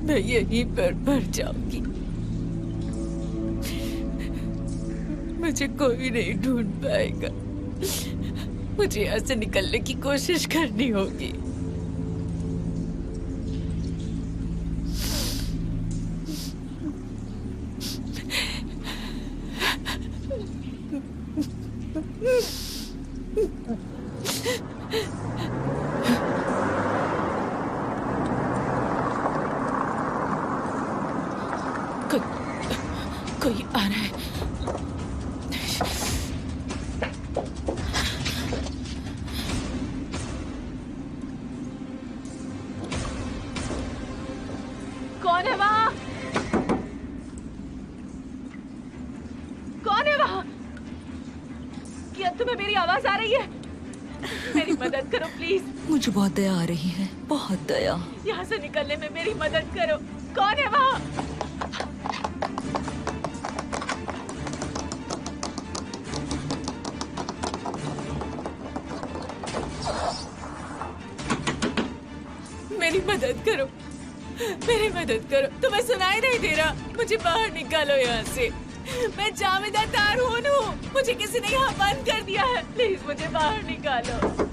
मैं यहीं पर मर जाऊंगी। मुझे कोई नहीं ढूंढ पाएगा। मुझे यहाँ से निकलने की कोशिश करनी होगी। कोई कोई आ रहा है। कौन है वहाँ? कौन है वहाँ? क्या तुम्हें मेरी आवाज आ रही है? मेरी मदद करो प्लीज। मुझे बहुत दया आ रही है, बहुत दया। यहाँ से निकलने में मेरी मदद करो। कौन है वहाँ? मेरी मदद करो, मेरी मदद करो। तुम्हें सुनाई नहीं दे रहा? मुझे बाहर निकालो यहाँ से। मैं जावेदा तारून हूँ। मुझे किसी ने यहाँ बंद कर दिया है। प्लीज मुझे बाहर निकालो।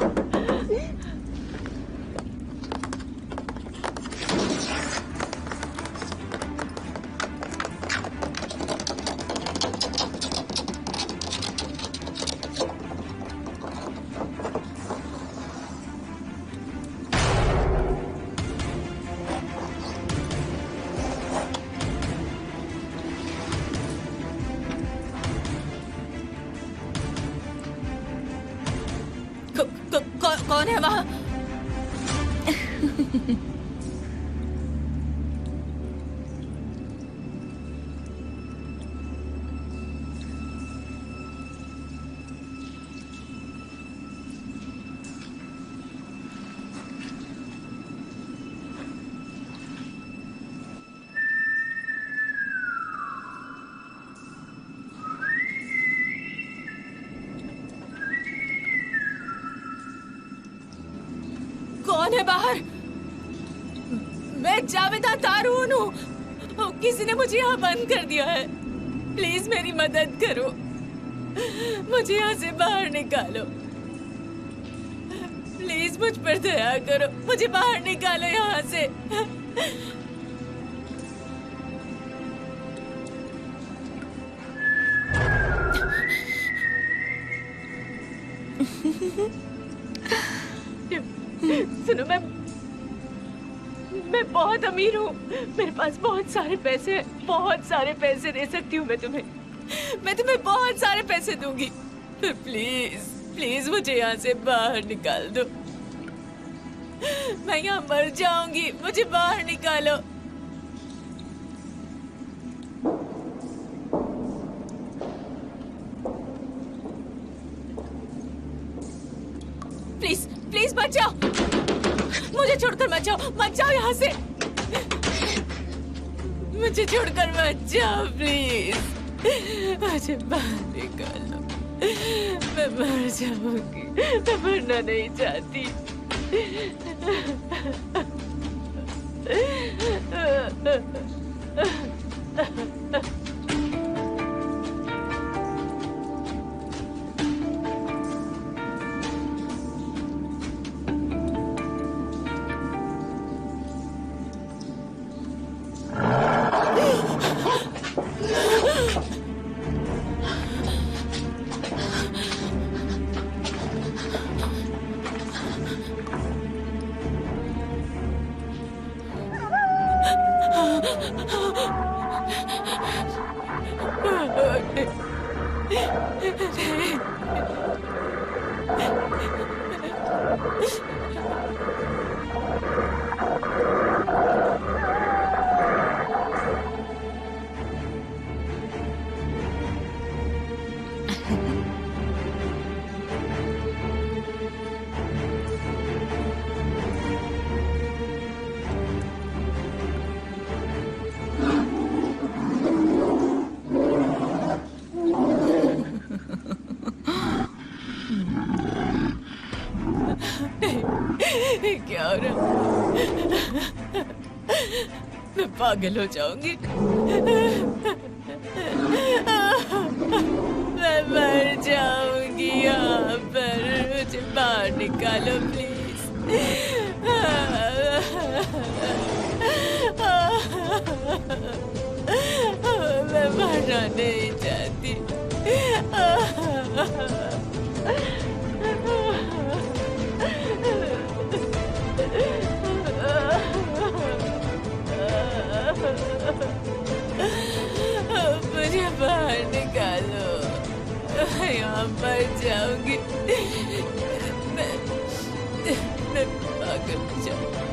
कौन है वहाँ? कौन है बाहर? मैं जावेदा तारून हूँ। किसी ने मुझे यहाँ बंद कर दिया है। प्लीज मेरी मदद करो। मुझे यहाँ से बाहर निकालो। प्लीज मुझ पर दया करो। मुझे बाहर निकालो यहाँ से। सुनो, मैं बहुत अमीर हूँ। मेरे पास बहुत सारे पैसे हैं। बहुत सारे पैसे दे सकती हूँ मैं तुम्हें बहुत सारे पैसे दूंगी। प्लीज प्लीज मुझे यहाँ से बाहर निकाल दो। मैं यहाँ मर जाऊंगी। मुझे बाहर निकालो। प्लीज प्लीज मत जाओ। मुझे छोड़कर मत जाओ यहाँ से। मुझे छोड़कर मत जाओ प्लीज। मुझे बाहर निकालो। मैं मर जाऊंगी। मैं मरना नहीं चाहती। क्या हो रहा? मैं पागल हो जाऊंगी। मैं मर जाऊंगी यहाँ पर, मुझे बाहर निकालो प्लीज। मैं मरना नहीं चाहती। मुझे बाहर निकालो, यहाँ मर जाऊंगी। मैं पागल हो जाऊंगी।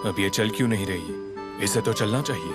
अब ये चल क्यों नहीं रही? इसे तो चलना चाहिए।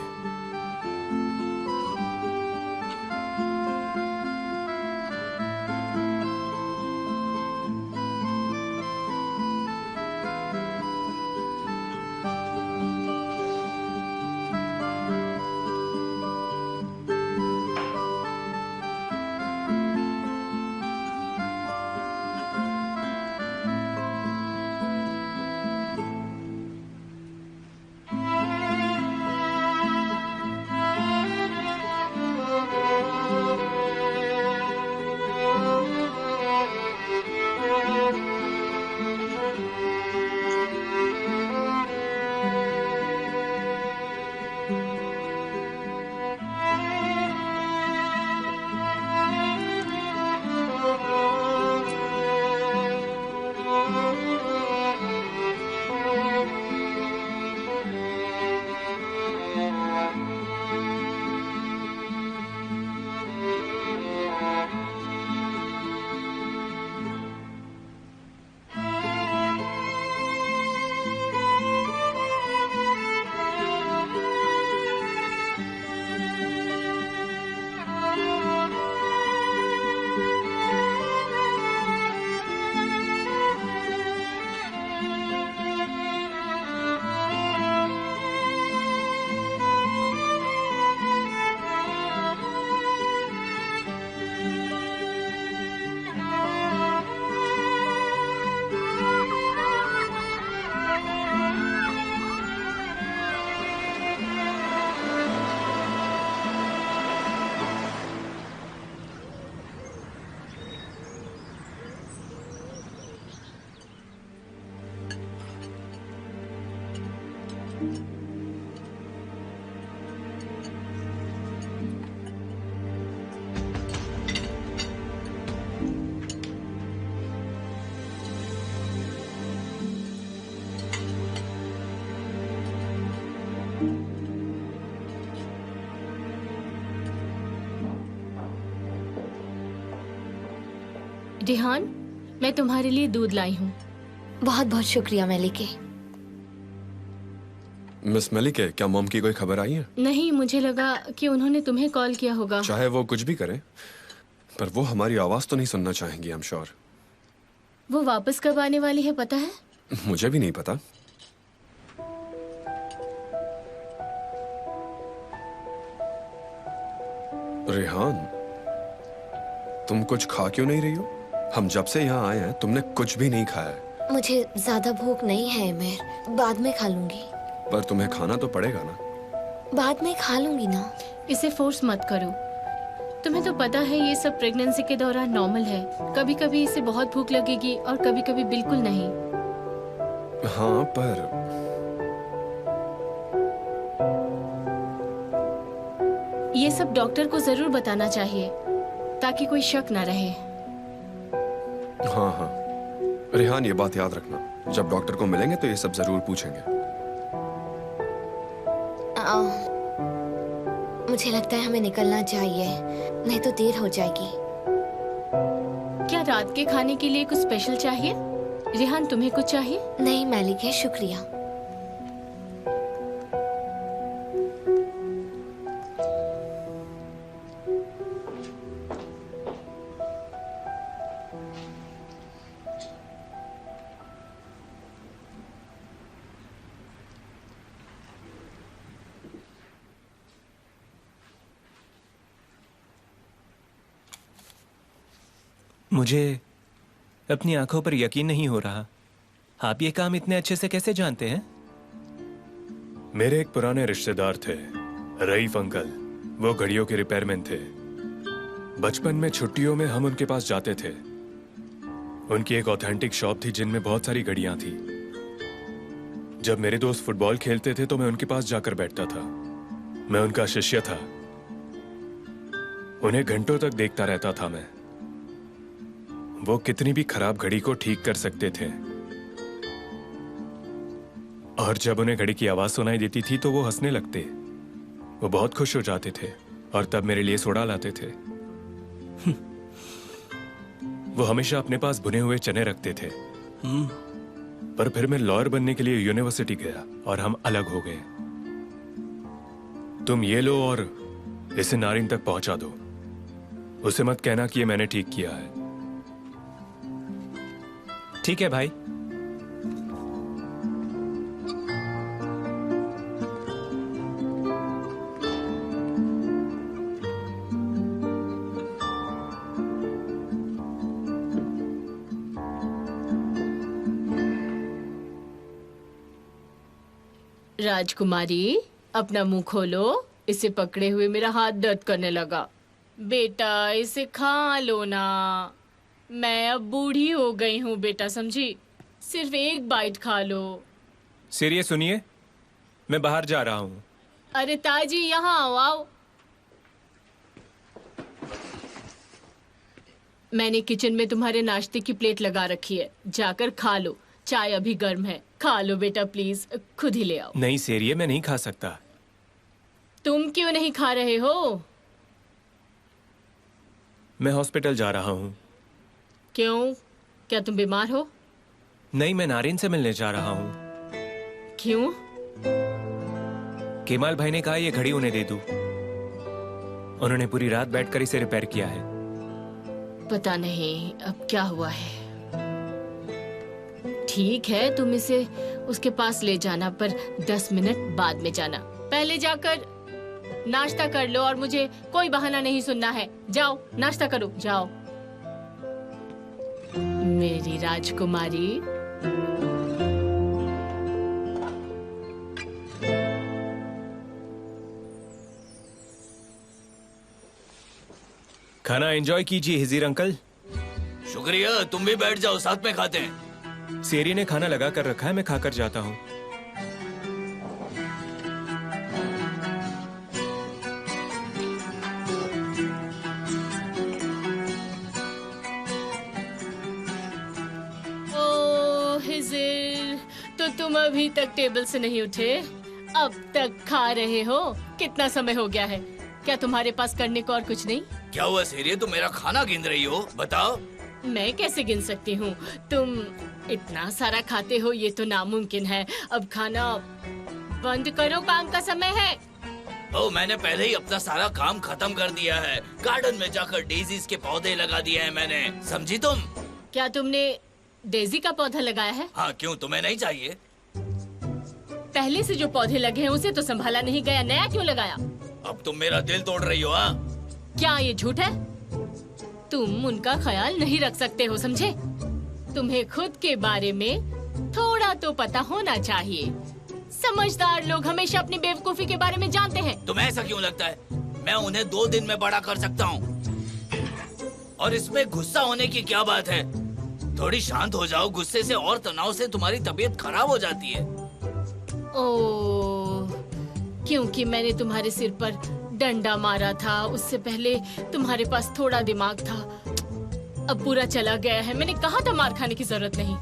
रिहान, मैं तुम्हारे लिए दूध लाई हूँ। बहुत बहुत शुक्रिया मेलिके। मिस मलिके, क्या मॉम की कोई खबर आई है? नहीं, मुझे लगा कि उन्होंने तुम्हें कॉल किया होगा। चाहे वो कुछ भी करें, पर वो हमारी आवाज तो नहीं सुनना चाहेंगी, आई एम श्योर। वो वापस कब आने वाली है पता है? मुझे भी नहीं पता। रेहान, तुम कुछ खा क्यों नहीं रही हो? हम जब से यहाँ आए हैं तुमने कुछ भी नहीं खाया है। मुझे ज्यादा भूख नहीं है मेर, बाद में खा लूंगी। पर तुम्हें खाना तो पड़ेगा ना। बाद में खा लूंगी ना। इसे फोर्स मत करो। तुम्हें तो पता है ये सब प्रेगनेंसी के दौरान नॉर्मल है। कभी कभी इसे बहुत भूख लगेगी और कभी कभी बिल्कुल नहीं। हाँ, पर ये सब डॉक्टर को जरूर बताना चाहिए ताकि कोई शक ना रहे। हाँ हाँ, रेहान ये बात याद रखना, जब डॉक्टर को मिलेंगे तो ये सब जरूर पूछेंगे। मुझे लगता है हमें निकलना चाहिए, नहीं तो देर हो जाएगी। क्या रात के खाने के लिए कुछ स्पेशल चाहिए? रेहान, तुम्हें कुछ चाहिए? नहीं मेलिके, शुक्रिया। मुझे अपनी आंखों पर यकीन नहीं हो रहा। आप ये काम इतने अच्छे से कैसे जानते हैं? मेरे एक पुराने रिश्तेदार थे, रईफ अंकल। वो घड़ियों के रिपेयरमैन थे। बचपन में छुट्टियों में हम उनके पास जाते थे। उनकी एक ऑथेंटिक शॉप थी जिनमें बहुत सारी घड़ियां थी। जब मेरे दोस्त फुटबॉल खेलते थे तो मैं उनके पास जाकर बैठता था। मैं उनका शिष्य था। उन्हें घंटों तक देखता रहता था मैं। वो कितनी भी खराब घड़ी को ठीक कर सकते थे। और जब उन्हें घड़ी की आवाज सुनाई देती थी तो वो हंसने लगते। वो बहुत खुश हो जाते थे और तब मेरे लिए सोडा लाते थे। वो हमेशा अपने पास भुने हुए चने रखते थे। पर फिर मैं लॉयर बनने के लिए यूनिवर्सिटी गया और हम अलग हो गए। तुम ये लो और इसे नारिन तक पहुंचा दो। उसे मत कहना कि ये मैंने ठीक किया है। ठीक है भाई। राजकुमारी, अपना मुंह खोलो। इसे पकड़े हुए मेरा हाथ दर्द करने लगा। बेटा, इसे खा लो ना। मैं अब बूढ़ी हो गई हूँ बेटा, समझी? सिर्फ एक बाइट खा लो। सीरिये सुनिए, मैं बाहर जा रहा हूँ। अरे ताजी, यहाँ आओ आओ। मैंने किचन में तुम्हारे नाश्ते की प्लेट लगा रखी है, जाकर खा लो। चाय अभी गर्म है, खा लो बेटा प्लीज। खुद ही ले आओ। नहीं सीरिये, मैं नहीं खा सकता। तुम क्यों नहीं खा रहे हो? मैं हॉस्पिटल जा रहा हूँ। क्यों? क्या तुम बीमार हो? नहीं, मैं नारिन से मिलने जा रहा हूँ। क्यों? केमाल भाई ने कहा ये घड़ी उन्हें दे दूं। उन्होंने पूरी रात बैठकर इसे रिपेयर किया है। पता नहीं अब क्या हुआ है। ठीक है, तुम इसे उसके पास ले जाना, पर 10 मिनट बाद में जाना। पहले जाकर नाश्ता कर लो और मुझे कोई बहाना नहीं सुनना है। जाओ नाश्ता करो, जाओ। मेरी राजकुमारी। खाना एंजॉय कीजिए हिजीर अंकल। शुक्रिया, तुम भी बैठ जाओ, साथ में खाते हैं। सेरी ने खाना लगा कर रखा है, मैं खाकर जाता हूँ। ओ हिजिर, तो तुम अभी तक टेबल से नहीं उठे? अब तक खा रहे हो? कितना समय हो गया है? क्या तुम्हारे पास करने को और कुछ नहीं? क्या हुआ सीरिये, तुम मेरा खाना गिन रही हो? बताओ। मैं कैसे गिन सकती हूँ? तुम इतना सारा खाते हो ये तो नामुमकिन है। अब खाना बंद करो, काम का समय है। ओ, मैंने पहले ही अपना सारा काम खत्म कर दिया है। गार्डन में जाकर डेजीज के पौधे लगा दिए हैं मैंने, समझी तुम? क्या तुमने डेजी का पौधा लगाया है? हाँ, क्यों, तुम्हें नहीं चाहिए? पहले से जो पौधे लगे हैं उसे तो संभाला नहीं गया, नया क्यों लगाया? अब तुम मेरा दिल तोड़ रही हो। हाँ, क्या ये झूठ है? तुम उनका ख्याल नहीं रख सकते हो, समझे? तुम्हें खुद के बारे में थोड़ा तो पता होना चाहिए। समझदार लोग हमेशा अपनी बेवकूफी के बारे में जानते हैं। तुम्हें ऐसा क्यों लगता है? मैं उन्हें 2 दिन में बड़ा कर सकता हूँ। और इसमें गुस्सा होने की क्या बात है? थोड़ी शांत हो जाओ। गुस्से से और तनाव से तुम्हारी तबीयत खराब हो जाती है। ओह, क्योंकि मैंने तुम्हारे सिर पर डंडा मारा था, उससे पहले तुम्हारे पास थोड़ा दिमाग था। अब पूरा चला गया है। मैंने कहा था मार खाने की जरूरत नहीं।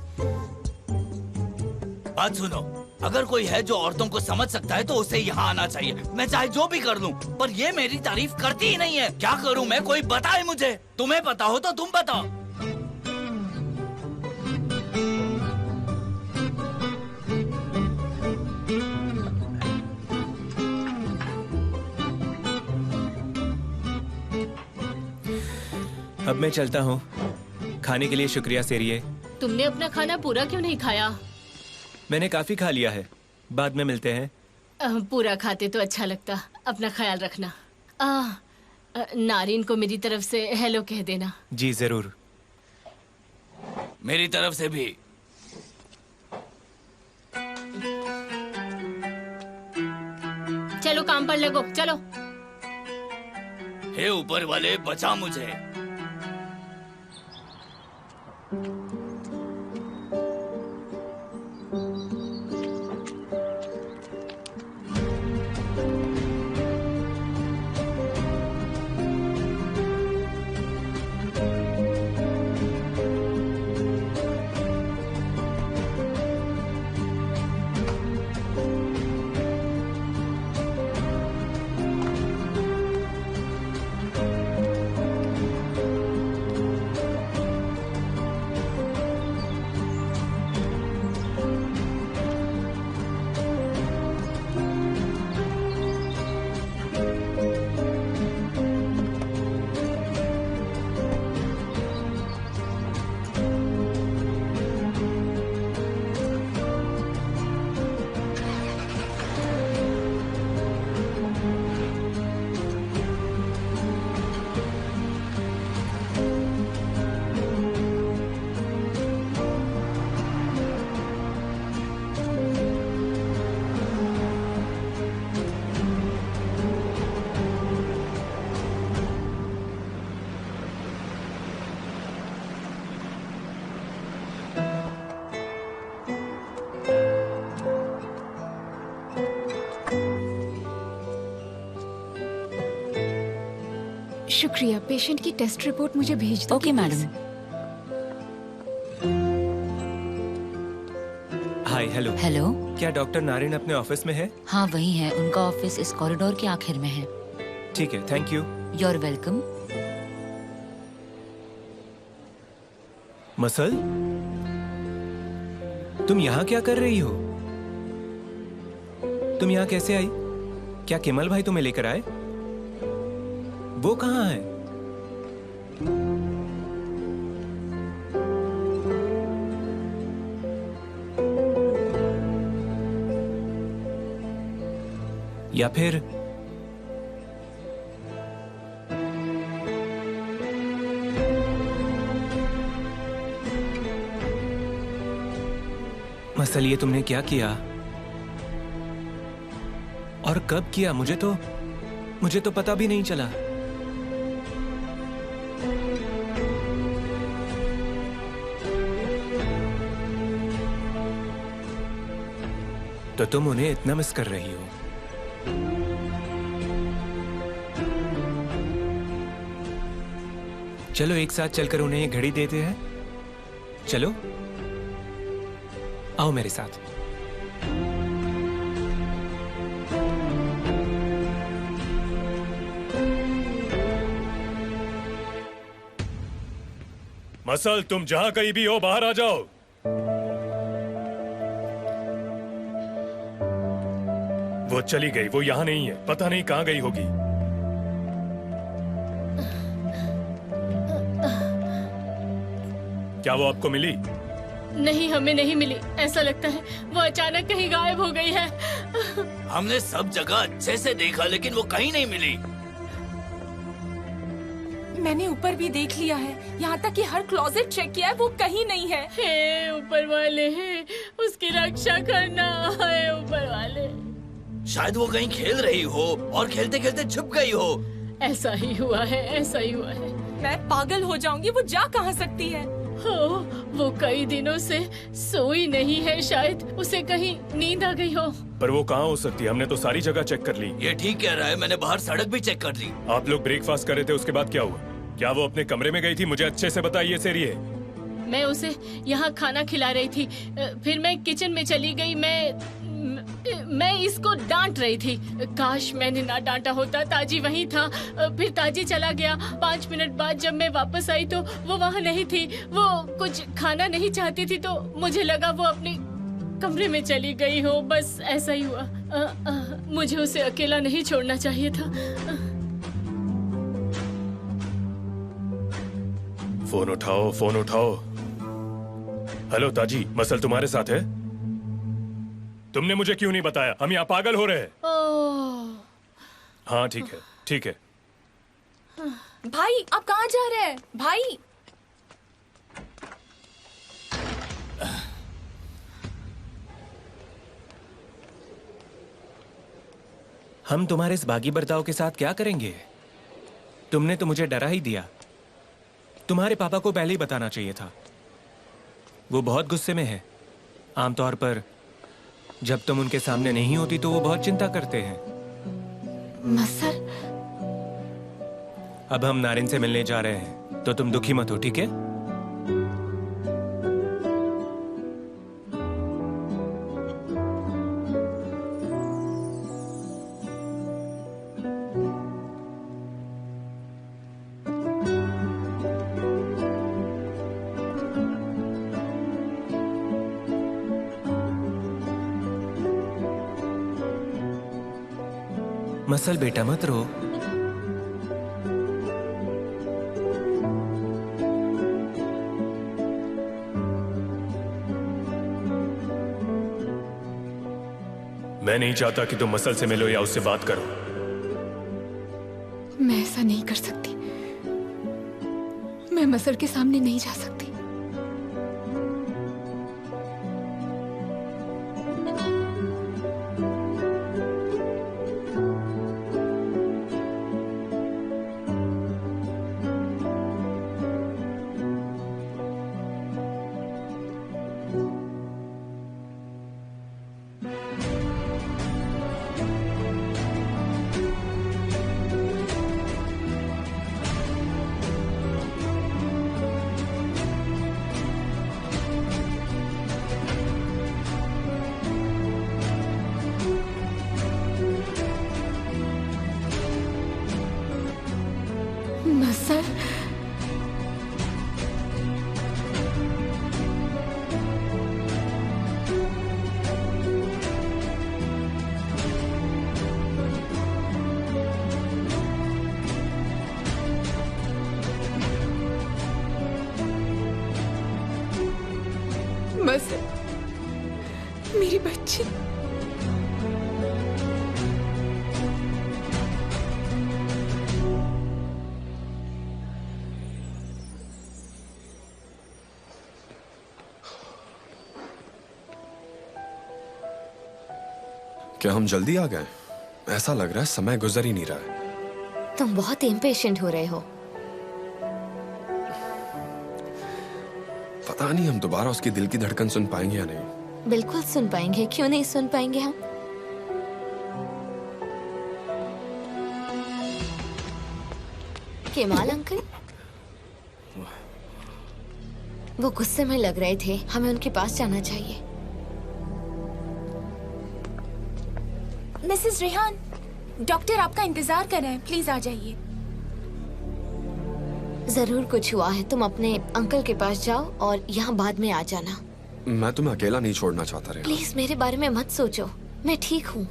बात सुनो, अगर कोई है जो औरतों को समझ सकता है तो उसे यहाँ आना चाहिए। मैं चाहे जो भी कर लूं, पर ये मेरी तारीफ करती ही नहीं है। क्या करूं मैं? कोई बताए मुझे। तुम्हें पता हो तो तुम बताओ। अब मैं चलता हूँ। खाने के लिए शुक्रिया सेरिये। तुमने अपना खाना पूरा क्यों नहीं खाया? मैंने काफी खा लिया है। बाद में मिलते हैं। पूरा खाते तो अच्छा लगता। अपना ख्याल रखना। नारिन को मेरी तरफ से हेलो कह देना। जी जरूर। मेरी तरफ से भी। चलो काम पर लगो, चलो। हे ऊपर वाले, बचा मुझे। शुक्रिया। पेशेंट की टेस्ट रिपोर्ट मुझे भेज दो। Okay madam. Hi, hello. Hello. क्या डॉक्टर नारिन अपने ऑफिस में है? हाँ वही है, उनका ऑफिस इस कॉरिडोर के आखिर में है। ठीक है, thank you. You are welcome. मसल, तुम यहाँ क्या कर रही हो? तुम यहाँ कैसे आई? क्या केमल भाई तुम्हें लेकर आए? वो कहाँ है? या फिर मसल, ये तुमने क्या किया और कब किया? मुझे तो पता भी नहीं चला। तो तुम उन्हें इतना मिस कर रही हो? चलो एक साथ चलकर उन्हें ये घड़ी देते हैं। चलो, आओ मेरे साथ। मसल, तुम जहां कहीं भी हो बाहर आ जाओ। वो चली गई, वो यहाँ नहीं है, पता नहीं कहाँ गई होगी। क्या वो आपको मिली? नहीं, हमें नहीं मिली। ऐसा लगता है वो अचानक कहीं गायब हो गई है। हमने सब जगह अच्छे से देखा लेकिन वो कहीं नहीं मिली। मैंने ऊपर भी देख लिया है, यहाँ तक कि हर क्लोजेट चेक किया है, वो कहीं नहीं है। हे ऊपर वाले, उसकी रक्षा करना है ऊपर वाले। शायद वो कहीं खेल रही हो और खेलते खेलते छुप गई हो। ऐसा ही हुआ है, ऐसा ही हुआ है। मैं पागल हो जाऊंगी, वो जा कहाँ सकती है? हो, वो कई दिनों से सोई नहीं है, शायद उसे कहीं नींद आ गई हो। पर वो कहाँ हो सकती है? हमने तो सारी जगह चेक कर ली। ये ठीक कह रहा है, मैंने बाहर सड़क भी चेक कर ली। आप लोग ब्रेकफास्ट कर रहे थे, उसके बाद क्या हुआ? क्या वो अपने कमरे में गई थी? मुझे अच्छे से बताइए सेरिये। मैं उसे यहाँ खाना खिला रही थी, फिर मैं किचन में चली गई। मैं इसको डांट रही थी। काश मैंने ना डांटा होता। ताजी वहीं था, फिर ताजी चला गया। 5 मिनट बाद जब मैं वापस आई तो वो वहाँ नहीं थी। वो कुछ खाना नहीं चाहती थी तो मुझे लगा वो अपने कमरे में चली गई हो। बस ऐसा ही हुआ। मुझे उसे अकेला नहीं छोड़ना चाहिए था। फोन उठाओ, फोन उठाओ। हेलो ताजी, मसल तुम्हारे साथ है? तुमने मुझे क्यों नहीं बताया? हम यहाँ पागल हो रहे हैं। हाँ ठीक है, ठीक है। भाई आप कहाँ जा रहे हैं? भाई हम तुम्हारे इस बागी बर्ताव के साथ क्या करेंगे? तुमने तो मुझे डरा ही दिया। तुम्हारे पापा को पहले ही बताना चाहिए था। वो बहुत गुस्से में है। आमतौर पर जब तुम उनके सामने नहीं होती तो वो बहुत चिंता करते हैं। मसल, अब हम नारिन से मिलने जा रहे हैं तो तुम दुखी मत हो, ठीक है? मसल बेटा मत रो। मैं नहीं चाहता कि तुम मसल से मिलो या उससे बात करो। मैं ऐसा नहीं कर सकती। मैं मसल के सामने नहीं जा सकती। मसल, मसल, मेरी बच्ची। क्या हम जल्दी आ गए? ऐसा लग रहा है समय गुजर ही नहीं रहा है। तुम बहुत इम्पेशेंट हो रहे हो। पता नहीं हम दोबारा उसकी दिल की धड़कन सुन पाएंगे या नहीं। बिल्कुल सुन पाएंगे, क्यों नहीं सुन पाएंगे हम। केमाल अंकल, वो गुस्से में लग रहे थे। हमें उनके पास जाना चाहिए। मिसेस रेहान, डॉक्टर आपका इंतजार कर रहे हैं, प्लीज आ जाइए। जरूर कुछ हुआ है। तुम अपने अंकल के पास जाओ और यहाँ बाद में आ जाना। मैं तुम्हें अकेला नहीं छोड़ना चाहता रेहान। प्लीज मेरे बारे में मत सोचो, मैं ठीक हूँ।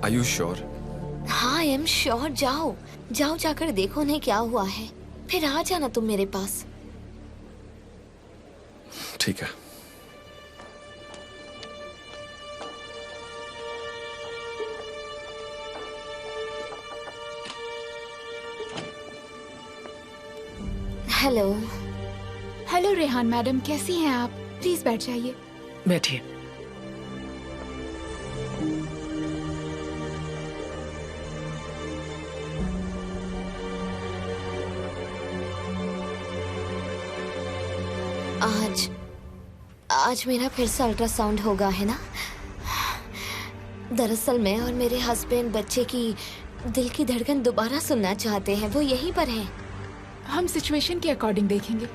Are you sure? हाँ, आई एम श्योर। जाओ जाओ, जाकर देखो नहीं क्या हुआ है, फिर आ जाना तुम मेरे पास। ठीक है। हेलो। हेलो रेहान मैडम, कैसी हैं आप? प्लीज बैठ जाइए। बैठिए। आज मेरा फिर से अल्ट्रासाउंड होगा, है ना? दरअसल मैं और मेरे हस्बैंड बच्चे की दिल की धड़कन दोबारा सुनना चाहते हैं। वो यहीं पर हैं। हम सिचुएशन के अकॉर्डिंग देखेंगे।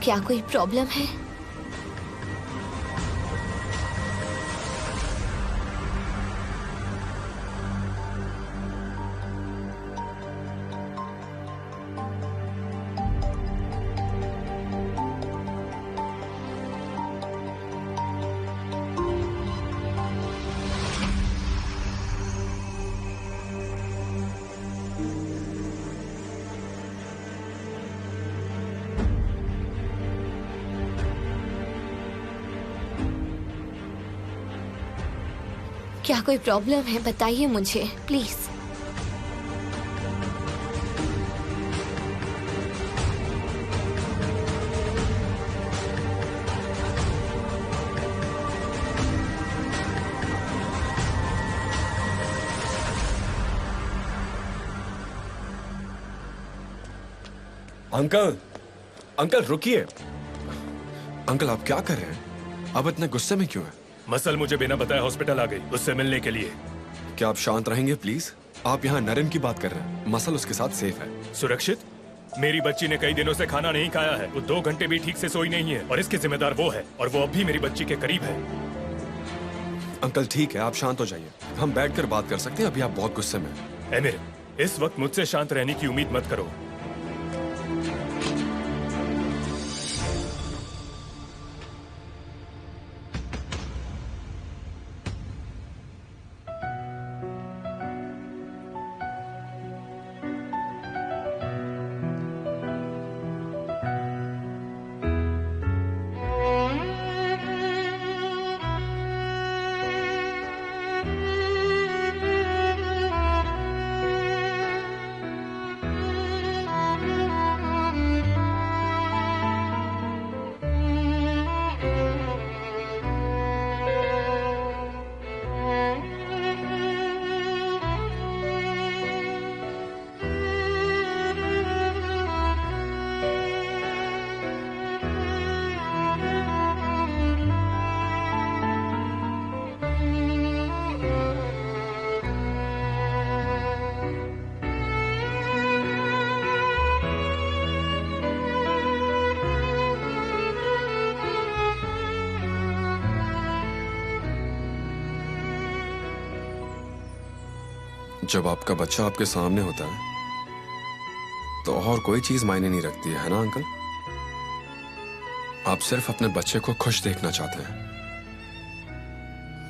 क्या कोई प्रॉब्लम है? क्या कोई प्रॉब्लम है? बताइए मुझे प्लीज। अंकल, अंकल रुकिए। अंकल आप क्या कर रहे हैं? आप इतने गुस्से में क्यों हैं? मसल मुझे बिना बताए हॉस्पिटल आ गई उससे मिलने के लिए। क्या आप शांत रहेंगे प्लीज? आप यहाँ नरेन की बात कर रहे हैं। मसल उसके साथ सेफ है। सुरक्षित? मेरी बच्ची ने कई दिनों से खाना नहीं खाया है, वो 2 घंटे भी ठीक से सोई नहीं है और इसकी जिम्मेदार वो है और वो अब भी मेरी बच्ची के करीब है। अंकल ठीक है, आप शांत हो जाइए। हम बैठकर बात कर सकते हैं। अभी आप बहुत गुस्से में हैं। एमिर, इस वक्त मुझसे शांत रहने की उम्मीद मत करो। जब आपका बच्चा आपके सामने होता है तो और कोई चीज मायने नहीं रखती है ना अंकल? आप सिर्फ अपने बच्चे को खुश देखना चाहते हैं,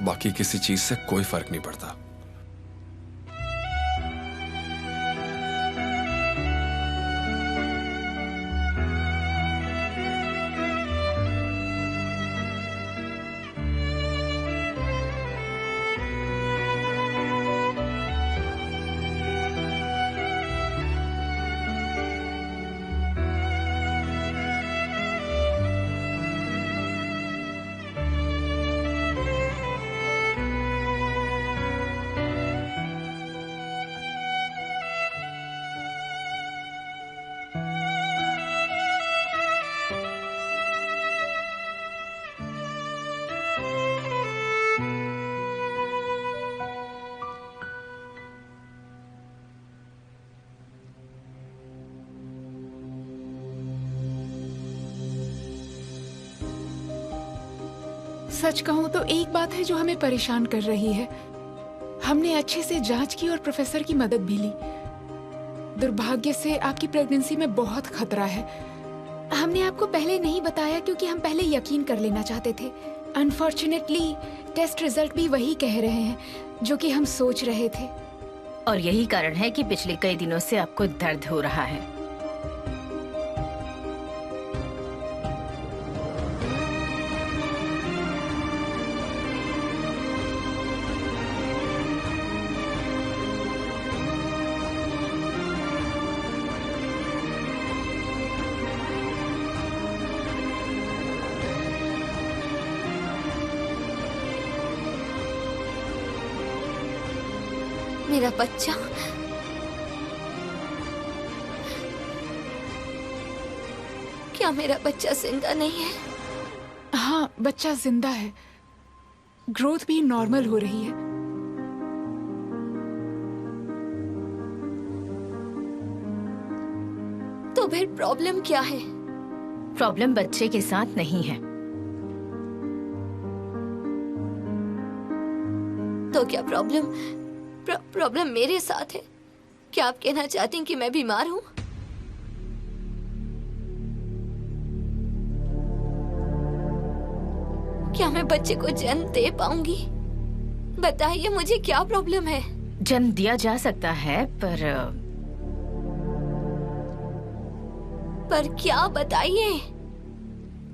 बाकी किसी चीज से कोई फर्क नहीं पड़ता। सच कहूं तो एक बात है जो हमें परेशान कर रही है। हमने अच्छे से जांच की और प्रोफेसर की मदद भी ली। दुर्भाग्य से आपकी प्रेगनेंसी में बहुत खतरा है। हमने आपको पहले नहीं बताया क्योंकि हम पहले यकीन कर लेना चाहते थे। अनफॉर्चुनेटली टेस्ट रिजल्ट भी वही कह रहे हैं जो कि हम सोच रहे थे। और यही कारण है कि पिछले कई दिनों से आपको दर्द हो रहा है। मेरा बच्चा, क्या मेरा बच्चा जिंदा नहीं है? हाँ, बच्चा जिंदा है। ग्रोथ भी नॉर्मल हो रही है। तो फिर प्रॉब्लम क्या है? प्रॉब्लम बच्चे के साथ नहीं है। तो क्या प्रॉब्लम मेरे साथ है? क्या आप कहना चाहती हैं कि मैं बीमार हूँ? क्या मैं बच्चे को जन्म दे पाऊंगी? बताइए मुझे क्या प्रॉब्लम है? जन्म दिया जा सकता है पर क्या, बताइए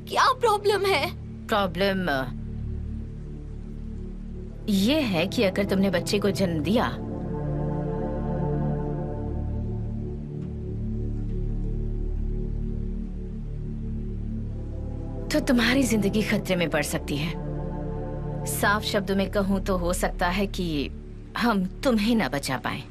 क्या प्रॉब्लम है? प्रॉब्लम ये है कि अगर तुमने बच्चे को जन्म दिया तो तुम्हारी जिंदगी खतरे में पड़ सकती है। साफ शब्दों में कहूं तो हो सकता है कि हम तुम्हें ना बचा पाएं।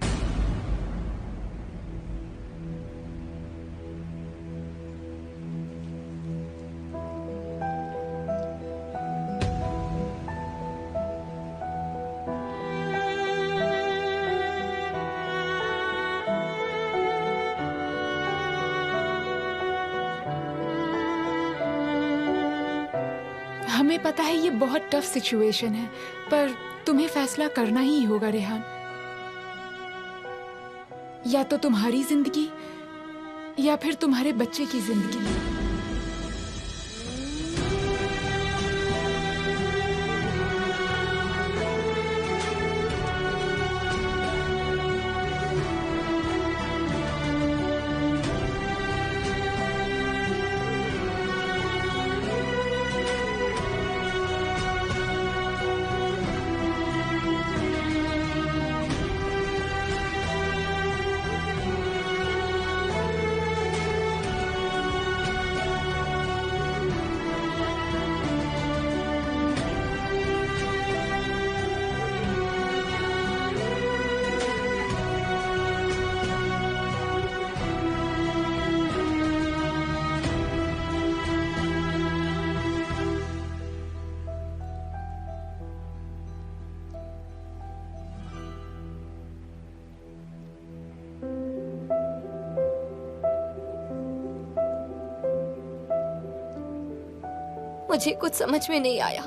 हमें पता है ये बहुत टफ सिचुएशन है, पर तुम्हें फैसला करना ही होगा रेहान। या तो तुम्हारी जिंदगी या फिर तुम्हारे बच्चे की जिंदगी। मुझे कुछ समझ में नहीं आया।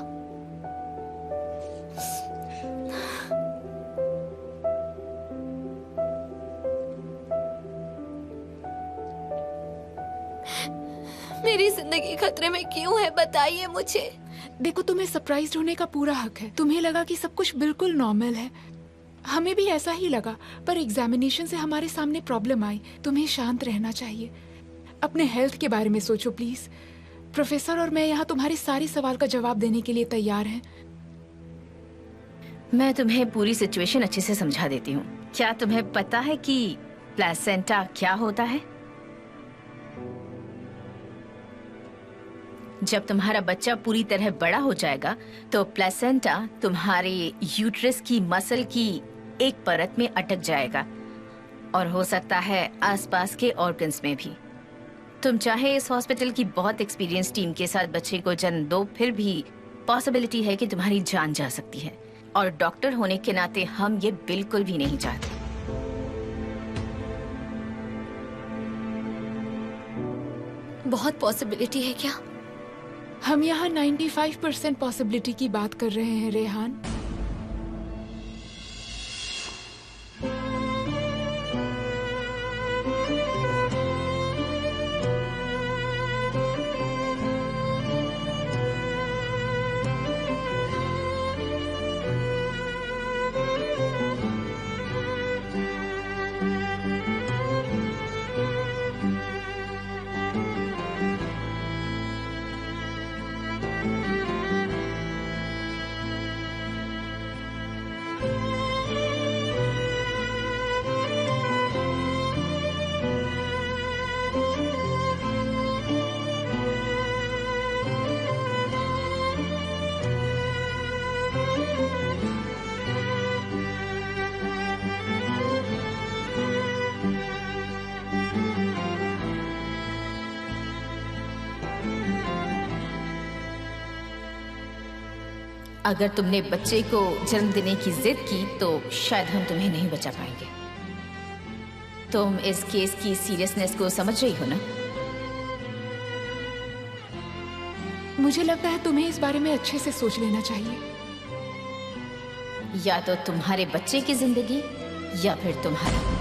मेरी जिंदगी खतरे में क्यों है, बताइए मुझे। देखो, तुम्हें सरप्राइज्ड होने का पूरा हक है। तुम्हें लगा कि सब कुछ बिल्कुल नॉर्मल है, हमें भी ऐसा ही लगा, पर एग्जामिनेशन से हमारे सामने प्रॉब्लम आई। तुम्हें शांत रहना चाहिए, अपने हेल्थ के बारे में सोचो प्लीज। प्रोफेसर और मैं यहाँ तुम्हारे सारे सवाल का जवाब देने के लिए तैयार हैं। मैं तुम्हें पूरी सिचुएशन अच्छे से समझा देती हूँ। क्या तुम्हें पता है कि प्लेसेंटा क्या होता है? जब तुम्हारा बच्चा पूरी तरह बड़ा हो जाएगा तो प्लेसेंटा तुम्हारे यूट्रस की मसल की एक परत में अटक जाएगा और हो सकता है आसपास के ऑर्गन्स में भी। तुम चाहे इस हॉस्पिटल की बहुत एक्सपीरियंस टीम के साथ बच्चे को जन्म दो, फिर भी पॉसिबिलिटी है कि तुम्हारी जान जा सकती है, और डॉक्टर होने के नाते हम ये बिल्कुल भी नहीं चाहते। बहुत पॉसिबिलिटी है क्या? हम यहाँ 95% पॉसिबिलिटी की बात कर रहे हैं रेहान। अगर तुमने बच्चे को जन्म देने की जिद की तो शायद हम तुम्हें नहीं बचा पाएंगे। तुम इस केस की सीरियसनेस को समझ रही हो ना? मुझे लगता है तुम्हें इस बारे में अच्छे से सोच लेना चाहिए। या तो तुम्हारे बच्चे की जिंदगी या फिर तुम्हारी।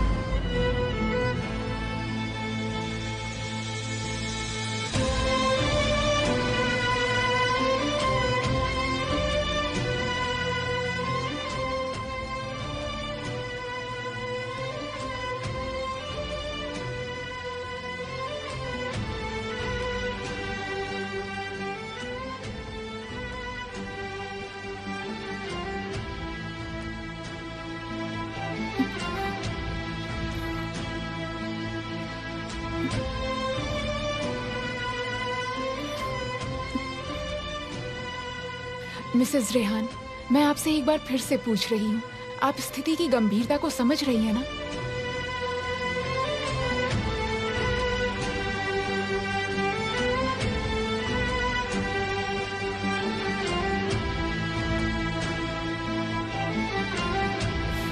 मिसेस रेहान, मैं आपसे एक बार फिर से पूछ रही हूँ, आप स्थिति की गंभीरता को समझ रही हैं ना?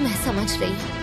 मैं समझ रही हूँ।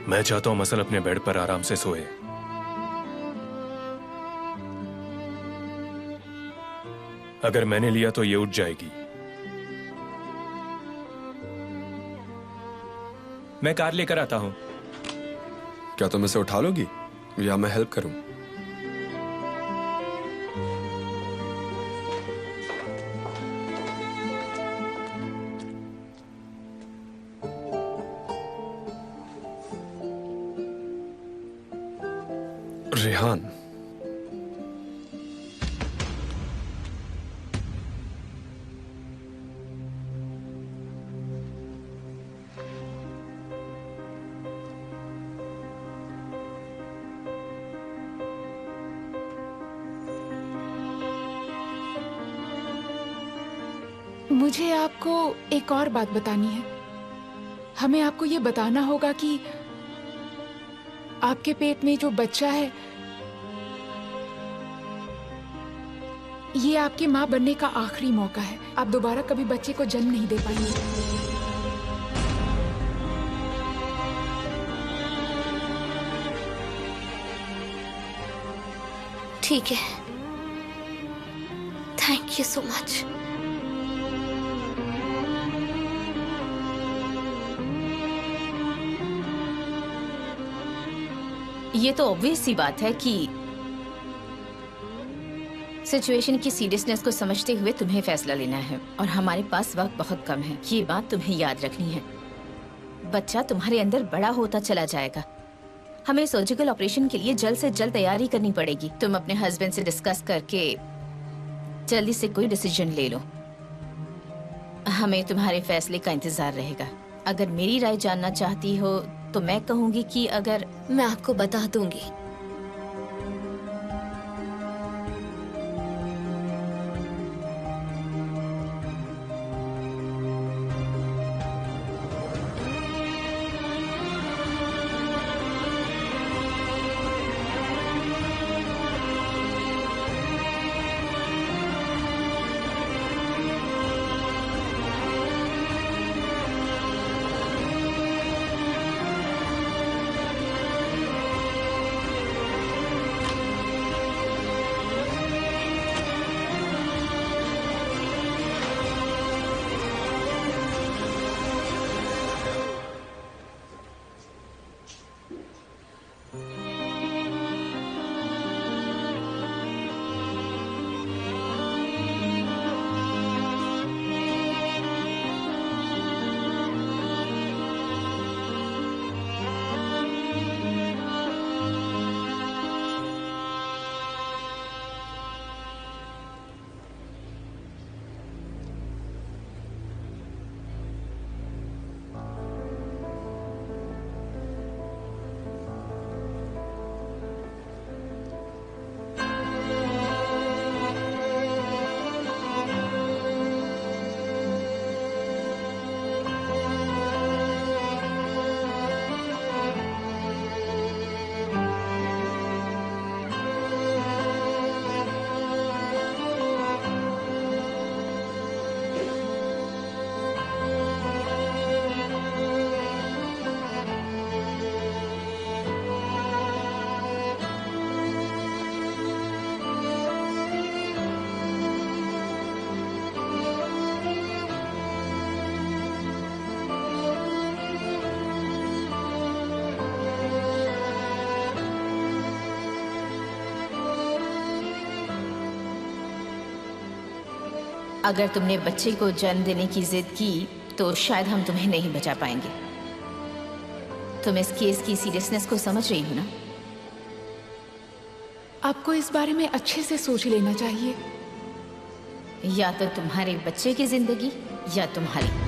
मैं चाहता हूं मसल अपने बेड पर आराम से सोए। अगर मैंने लिया तो ये उठ जाएगी। मैं कार लेकर आता हूं। क्या तुम इसे उठा लोगी या मैं हेल्प करूं? रेहान, मुझे आपको एक और बात बतानी है। हमें आपको ये बताना होगा कि आपके पेट में जो बच्चा है, ये आपकी माँ बनने का आखिरी मौका है। आप दोबारा कभी बच्चे को जन्म नहीं दे पाएंगे। ठीक है, थैंक यू सो मच। ये तो ऑब्वियस सी बात है कि सिचुएशन की सीरियसनेस को समझते हुए तुम्हें फैसला लेना है और हमारे पास वक्त बहुत कम है। ये बात तुम्हें याद रखनी है। बच्चा तुम्हारे अंदर बड़ा होता चला जाएगा। हमें सर्जिकल ऑपरेशन के लिए जल्द से जल्द तैयारी करनी पड़ेगी। तुम अपने हस्बैंड से डिस्कस करके जल्दी से कोई डिसीजन ले लो। हमें तुम्हारे फैसले का इंतजार रहेगा। अगर मेरी राय जानना चाहती हो तो मैं कहूंगी कि अगर मैं आपको बता दूंगी। अगर तुमने बच्चे को जन्म देने की जिद की तो शायद हम तुम्हें नहीं बचा पाएंगे। तुम इस केस की सीरियसनेस को समझ रही हो ना? आपको इस बारे में अच्छे से सोच लेना चाहिए। या तो तुम्हारे बच्चे की जिंदगी या तुम्हारी।